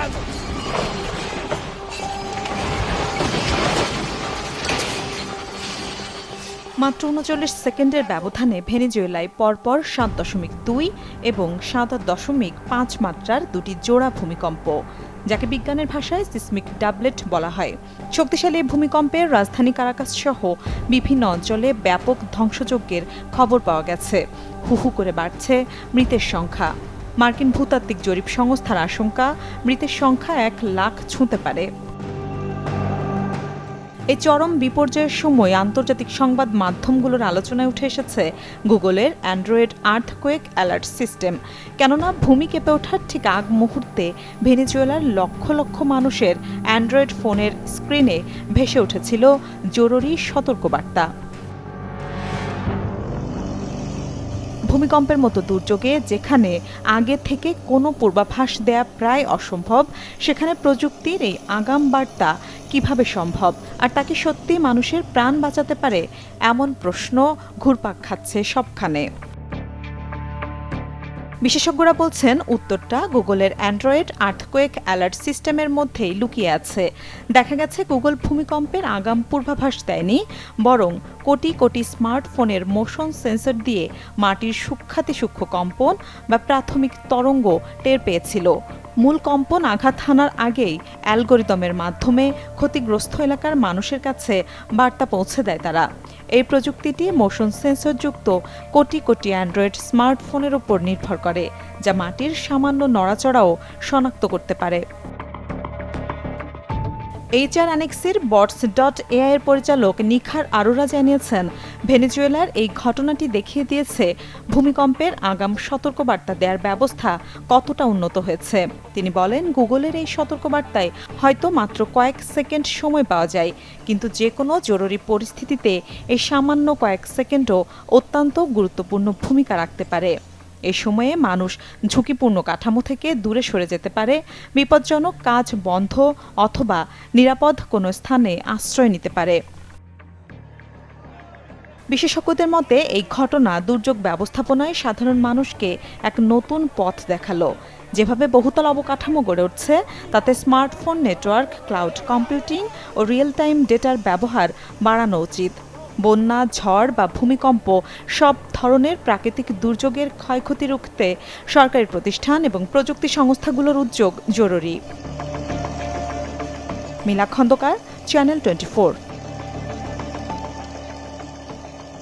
মাত্র ৩৯ সেকেন্ডের ব্যবধানে ভেনেজুয়েলায় পরপর ৭.২ এবং ৭.৫ মাত্রার দুটি জোড়া ভূমিকম্প, যাকে বিজ্ঞানের ভাষায় সিসমিক ডাবলেট বলা হয়। শক্তিশালী ভূমিকম্পের রাজধানী কারাকাস সহ বিভিন্ন অঞ্চলে ব্যাপক ধ্বংসযজ্ঞের খবর পাওয়া গেছে। হু হু করে বাড়ছে মৃতের সংখ্যা। মার্কিন ভূতাত্ত্বিক জরিপ সংস্থার আশঙ্কা, মৃতের সংখ্যা ১ লাখ ছুঁতে পারে। এই চরম বিপর্যয়ের সময় আন্তর্জাতিক সংবাদ মাধ্যমগুলোর আলোচনায় উঠে এসেছে গুগলের অ্যান্ড্রয়েড আর্থকোয়েক অ্যালার্ট সিস্টেম। কেননা ভূমি কেঁপে ওঠার ঠিক আগ মুহূর্তে ভেনেজুয়েলার লক্ষ লক্ষ মানুষের অ্যান্ড্রয়েড ফোনের স্ক্রিনে ভেসে উঠেছিল জরুরি সতর্কবার্তা। ভূমিকম্পের মতো দুর্যোগে যেখানে আগে থেকে কোনো পূর্বাভাস দেয়া প্রায় অসম্ভব, সেখানে প্রযুক্তির এই আগাম বার্তা কিভাবে সম্ভব, আর তা কি সত্যি মানুষের প্রাণ বাঁচাতে পারে? এমন প্রশ্ন ঘুরপাক খাচ্ছে সবখানে। বিশেষজ্ঞরা বলছেন উত্তরটা গুগলের অ্যান্ড্রয়েড আর্থকোয়েক অ্যালার্ট সিস্টেমের মধ্যেই লুকিয়ে আছে। দেখা গেছে গুগল ভূমিকম্পের আগাম পূর্বাভাস দেয়নি, বরং কোটি কোটি স্মার্টফোনের মোশন সেন্সর দিয়ে মাটির সূক্ষ্মাতিসূক্ষ্ম কম্পন বা প্রাথমিক তরঙ্গ টের পেয়েছিল। মূল কম্পন আঘাত হানার আগেই অ্যালগোরিদমের মাধ্যমে ক্ষতিগ্রস্ত এলাকার মানুষের কাছে বার্তা পৌঁছে দেয় তারা। এই প্রযুক্তিটি মোশন সেন্সরযুক্ত কোটি কোটি অ্যান্ড্রয়েড স্মার্টফোনের উপর নির্ভর করে, যা মাটির সামান্য নড়াচড়াও শনাক্ত করতে পারে। HR অ্যানেক্সির বটস.AI এর পরিচালক নিখার আরোরা জানিয়েছেন, ভেনেজুয়েলার এই ঘটনাটি দেখিয়ে দিয়েছে ভূমিকম্পের আগাম সতর্কবার্তা দেওয়ার ব্যবস্থা কতটা উন্নত হয়েছে। তিনি বলেন, গুগলের এই সতর্কবার্তায় হয়তো মাত্র কয়েক সেকেন্ড সময় পাওয়া যায়, কিন্তু যে কোনো জরুরি পরিস্থিতিতে এই সামান্য কয়েক সেকেন্ডও অত্যন্ত গুরুত্বপূর্ণ ভূমিকা রাখতে পারে। এই সময়ে মানুষ ঝুঁকিপূর্ণ কাঠামো থেকে দূরে সরে যেতে পারে, বিপজ্জনক কাজ বন্ধ অথবা নিরাপদ কোনো স্থানে আশ্রয় নিতে পারে। বিশেষজ্ঞদের মতে এই ঘটনা দুর্যোগ ব্যবস্থাপনায় সাধারণ মানুষকে এক নতুন পথ দেখালো। যেভাবে বহুতল অবকাঠামো গড়ে উঠছে, তাতে স্মার্টফোন নেটওয়ার্ক, ক্লাউড কম্পিউটিং ও রিয়েল টাইম ডেটার ব্যবহার বাড়ানো উচিত। বন্যা, ঝড় বা ভূমিকম্প সব ধরনের প্রাকৃতিক দুর্যোগের ক্ষয়ক্ষতি রুখতে সরকারি প্রতিষ্ঠান এবং প্রযুক্তি সংস্থাগুলোর উদ্যোগ জরুরি। মিলা খন্দকার, চ্যানেল 24।